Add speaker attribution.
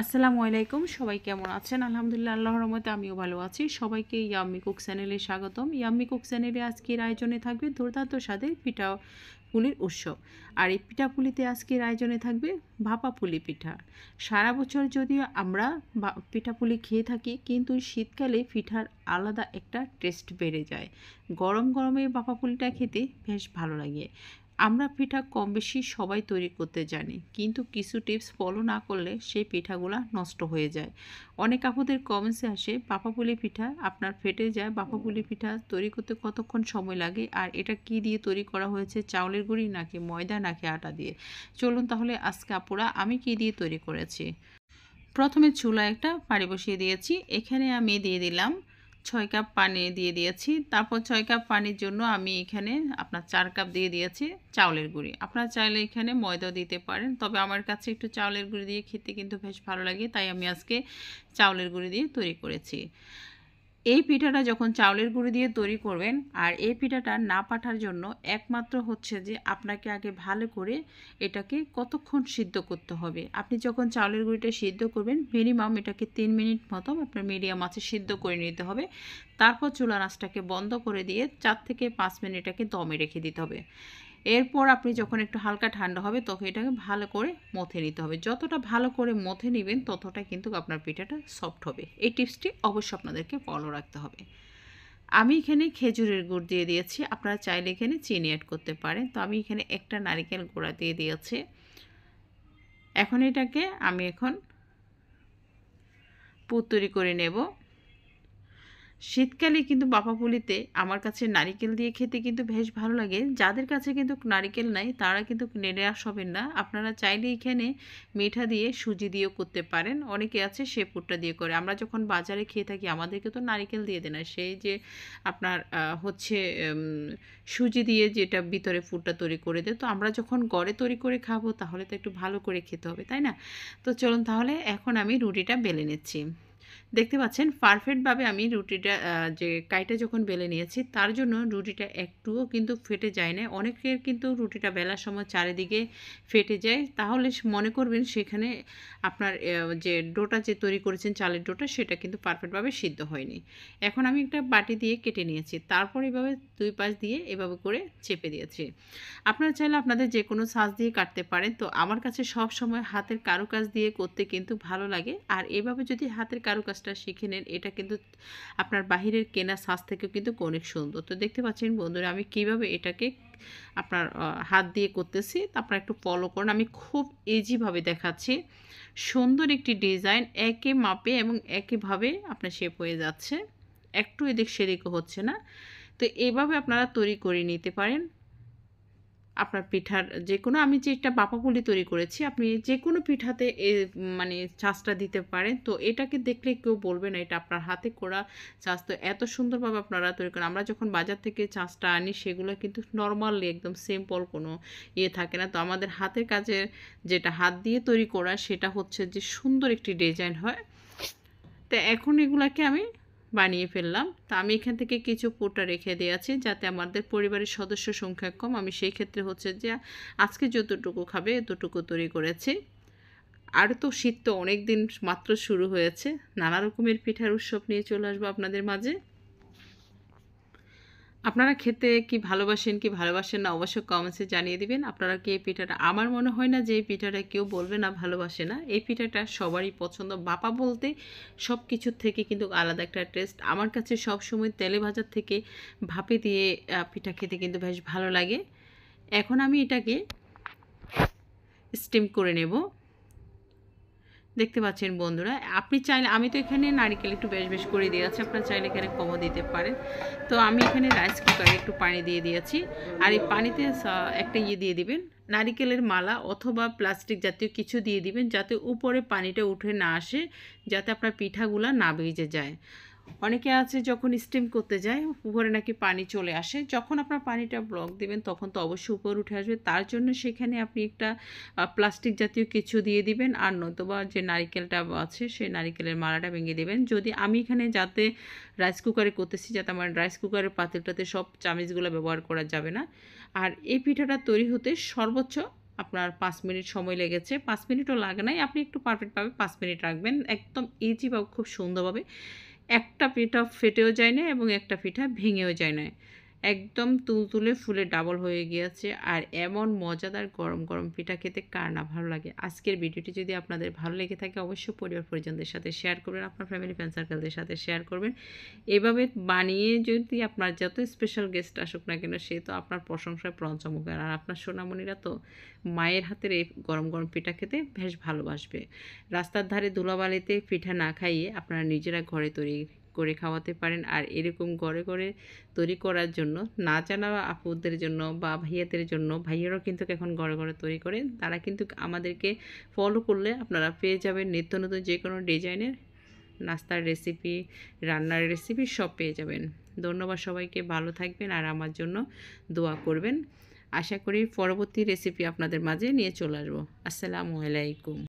Speaker 1: আসসালামু আলাইকুম, সবাই কেমন আছেন? আলহামদুলিল্লাহ, আল্লাহর রহমতে আমিও ভালো আছি। সবাইকে ইয়াম্মি কুক চ্যানেলে স্বাগতম। ইয়াম্মি কুক চ্যানেলে আজকের আয়োজনে থাকবে দুর্দান্ত স্বাদের পিঠাপুলির উৎসব। আর এই পিঠাপুলিতে আজকের আয়োজনে থাকবে ভাপা পুলি পিঠা। সারা বছর যদিও আমরা পিঠাপুলি খেয়ে থাকি, কিন্তু শীতকালে পিঠার আলাদা একটা টেস্ট বেড়ে যায়। গরম গরমে ভাপা পুলিটা খেতে বেশ ভালো লাগে। আমরা পিঠা কম বেশি সবাই তৈরি করতে জানি, কিন্তু কিছু টিপস ফলো না করলে সেই পিঠাগুলো নষ্ট হয়ে যায়। অনেক আপুদের কমেন্টসে আসে, বাফাপুলি পিঠা আপনার ফেটে যায়। বাফাপুলি পিঠা তৈরি করতে কতক্ষণ সময় লাগে, আর এটা কি দিয়ে তৈরি করা হয়েছে, চাউলের গুঁড়ি নাকি ময়দা নাকি আটা দিয়ে? চলুন তাহলে আজকে আপুরা আমি কি দিয়ে তৈরি করেছি। প্রথমে চুলায় একটা পানি বসিয়ে দিয়েছি। এখানে আমি দিয়ে দিলাম 6 কাপ পানি দিয়ে দিয়েছি। তারপর 6 কাপ পানির জন্য আমি এখানে আপনার 4 কাপ দিয়ে দিয়েছি চাউলের গুঁড়ি। আপনারা চাইলে এখানে ময়দাও দিতে পারেন, তবে আমার কাছে একটু চাউলের গুঁড়ি দিয়ে খেতে কিন্তু বেশ ভালো লাগে, তাই আমি আজকে চাউলের গুঁড়ি দিয়ে তৈরি করেছি। এই পিঠাটা যখন চাউলের গুঁড়ি দিয়ে তৈরি করবেন, আর এই পিঠাটা না পাঠার জন্য একমাত্র হচ্ছে যে আপনাকে আগে ভালো করে এটাকে কতক্ষণ সিদ্ধ করতে হবে। আপনি যখন চাউলের গুঁড়িটা সিদ্ধ করবেন, মিনিমাম এটাকে 3 মিনিট মতো আপনার মিডিয়াম আঁচে সিদ্ধ করে নিতে হবে। তারপর চুলার আঁচটাকে বন্ধ করে দিয়ে 4 থেকে 5 মিনিট এটাকে দমে রেখে দিতে হবে। এরপর আপনি যখন একটু হালকা ঠান্ডা হবে, তখন এটাকে ভালো করে মথে নিতে হবে। যতটা ভালো করে মথে নেবেন, ততটা কিন্তু আপনার পিঠাটা সফট হবে। এই টিপসটি অবশ্যই আপনাদেরকে ফলো রাখতে হবে। আমি এখানে খেজুরের গুড় দিয়ে দিয়েছি, আপনারা চাইলে এখানে চিনি অ্যাড করতে পারেন। তো আমি এখানে একটা নারকেল গুঁড়া দিয়ে দিয়েছি। এখন এটাকে আমি পুর তৈরি করে নেব। শীতকালে কিন্তু বাফাপুলিতে আমার কাছে নারিকেল দিয়ে খেতে কিন্তু বেশ ভালো লাগে। যাদের কাছে কিন্তু নারিকেল নাই, তারা কিন্তু নিরাশ হবেন না। আপনারা চাইলে এখানে মিঠা দিয়ে সুজি দিয়েও করতে পারেন। অনেকে আছে সে পুরটা দিয়ে করে। আমরা যখন বাজারে খেয়ে থাকি, আমাদেরকে তো নারিকেল দিয়ে দেয় না, সেই যে আপনার হচ্ছে সুজি দিয়ে যেটা ভিতরে পুরটা তৈরি করে দেয়। তো আমরা যখন ঘরে তৈরি করে খাবো, তাহলে তো একটু ভালো করে খেতে হবে, তাই না? তো চলুন তাহলে এখন আমি রুটিটা বেলে নিচ্ছি। দেখতে পাচ্ছেন পারফেক্টভাবে আমি রুটিটা যে কাইটা যখন বেলে নিয়েছি, তার জন্য রুটিটা একটুও কিন্তু ফেটে যায় না। অনেকের কিন্তু রুটিটা বেলার সময় চারিদিকে ফেটে যায়, তাহলে মনে করবেন সেখানে আপনার যে ডোটা যে তৈরি করেছেন চালের ডোটা, সেটা কিন্তু পারফেক্টভাবে সিদ্ধ হয়নি। এখন আমি একটা বাটি দিয়ে কেটে নিয়েছি, তারপর এভাবে দুই পাশ দিয়ে এভাবে করে চেপে দিয়েছি। আপনারা চাইলে আপনাদের যে কোনো সাজ দিয়ে কাটতে পারেন। তো আমার কাছে সব সময় হাতের কারুকাজ দিয়ে করতে কিন্তু ভালো লাগে। আর এভাবে যদি হাতের কারুকাজটা শিখে নেন, এটা কিন্তু আপনার বাহিরের কেনা সাজ থেকেও কিন্তু অনেক সুন্দর। তো দেখতে পাচ্ছেন বন্ধুরা, আমি কিভাবে এটাকে আপনার হাত দিয়ে করতেছি, আপনারা একটু ফলো করুন। আমি খুব ইজিভাবে দেখাচ্ছি। সুন্দর একটি ডিজাইন, একই মাপে এবং একইভাবে আপনার শেপ হয়ে যাচ্ছে, একটু এদিক সেদিকও হচ্ছে না। তো এইভাবে আপনারা তৈরি করে নিতে পারেন আপনার পিঠার যে কোনো। আমি যেটা বাপাপুলি তৈরি করেছি, আপনি যে কোনো পিঠাতে মানে ছাঁচটা দিতে পারেন। তো এটাকে দেখলে কেউ বলবে না এটা আপনার হাতে করা ছাঁচ। তো এত সুন্দরভাবে আপনারা তৈরি করেন। আমরা যখন বাজার থেকে ছাঁচটা আনি, সেগুলো কিন্তু নর্মালি একদম সিম্পল, কোনো থাকে না। তো আমাদের হাতের কাজে যেটা হাত দিয়ে তৈরি করা, সেটা হচ্ছে যে সুন্দর একটি ডিজাইন হয়। তো এখন এগুলাকে আমি বানিয়ে ফেললাম। তো আমি এখান থেকে কিছু পুরটা রেখে দিয়েছি, যাতে আমাদের পরিবারের সদস্য সংখ্যা কম, আমি সেই ক্ষেত্রে হচ্ছে যে আজকে যতটুকু খাবে এতটুকু তৈরি করেছি। আর তো শীত তো অনেক দিন মাত্র শুরু হয়েছে, নানা রকমের পিঠার উৎসব নিয়ে চলে আসবো আপনাদের মাঝে। আপনারা খেতে কি ভালোবাসেন কি ভালোবাসেন না, অবশ্যই কমেন্টসে জানিয়ে দিবেন। আপনারা কি এই পিঠাটা, আমার মনে হয় না যে এই পিঠাটা কেউ বলবে না ভালোবাসে না। এই পিঠাটা সবারই পছন্দ। বাপা বলতে সব কিছুর থেকে কিন্তু আলাদা একটা টেস্ট। আমার কাছে সব সময় তেলে ভাজার থেকে ভাপে দিয়ে পিঠা খেতে কিন্তু বেশ ভালো লাগে। এখন আমি এটাকে স্টিম করে নেব। দেখতে পাচ্ছেন বন্ধুরা, আপনি চাইলে, আমি তো এখানে নারকেল একটু বেশ বেশ করে দিয়েছি, আপনারা চাইলে এখানে কমও দিতে পারেন। তো আমি এখানে রাইস কুকারে একটু পানি দিয়ে দিয়েছি। আর এই পানিতে একটা দিয়ে দিবেন, নারিকেলের মালা অথবা প্লাস্টিক জাতীয় কিছু দিয়ে দিবেন, যাতে উপরে পানিটা উঠে না আসে, যাতে আপনার পিঠাগুলো না ভিজে যায়। অনেকে আছে যখন স্টিম করতে যায়, উপরে নাকি পানি চলে আসে। যখন আপনার পানিটা ব্লক দিবেন, তখন তো অবশ্যই উপরে উঠে আসবে। তার জন্য সেখানে আপনি একটা প্লাস্টিক জাতীয় কিছু দিয়ে দিবেন, আর নতুবা যে নারিকেলটা আছে সেই নারিকেলের মালাটা ভেঙে দেবেন। যদি আমি এখানে যাতে রাইস কুকারে করতেছি, যাতে আমার রাইস কুকারের পাতিলটাতে সব চামিচগুলো ব্যবহার করা যাবে না। আর এই পিঠাটা তৈরি হতে সর্বোচ্চ আপনার 5 মিনিট সময় লেগেছে। 5 মিনিটও লাগে নাই। আপনি একটু পারফেক্টভাবে 5 মিনিট রাখবেন। একদম ইজিভাবে খুব সুন্দরভাবে একটা পিঠা ফেটেও যায় না এবং একটা পিঠা ভেঙেও যায় না। একদম তুলতুলে ফুলে ডাবল হয়ে গিয়েছে। আর এমন মজাদার গরম গরম পিঠা খেতে কার না ভালো লাগে। আজকের ভিডিওটি যদি আপনাদের ভালো লেগে থাকে অবশ্যই পরিবার পরিজনদের সাথে শেয়ার করবেন, আপনার ফ্যামিলি ফ্রেন্ড সার্কেলদের সাথে শেয়ার করবেন। এভাবে বানিয়ে যদি আপনার যত স্পেশাল গেস্ট আসুক না কেন সে তো আপনার প্রশংসায় পঞ্চমুখ। আর আপনার সোনামণিরা তো মায়ের হাতের এই গরম গরম পিঠা খেতে বেশ ভালোবাসবে। রাস্তার ধারে ধুলাবালিতে পিঠা না খাইয়ে আপনারা নিজেরা ঘরে তৈরি করে খাওয়াতে পারেন। আর এরকম ঘরে ঘরে তৈরি করার জন্য না জানা আপুদের জন্য বা ভাইয়াদের জন্য, ভাইয়ারাও কিন্তু এখন ঘরে ঘরে তৈরি করে, তারা কিন্তু আমাদেরকে ফলো করলে আপনারা পেয়ে যাবেন নিত্য নতুন যে কোনো ডিজাইনের নাস্তার রেসিপি, রান্নার রেসিপি সব পেয়ে যাবেন। ধন্যবাদ সবাইকে, ভালো থাকবেন আর আমার জন্য দোয়া করবেন। আশা করি পরবর্তী রেসিপি আপনাদের মাঝে নিয়ে চলে আসবো। আসসালামু আলাইকুম।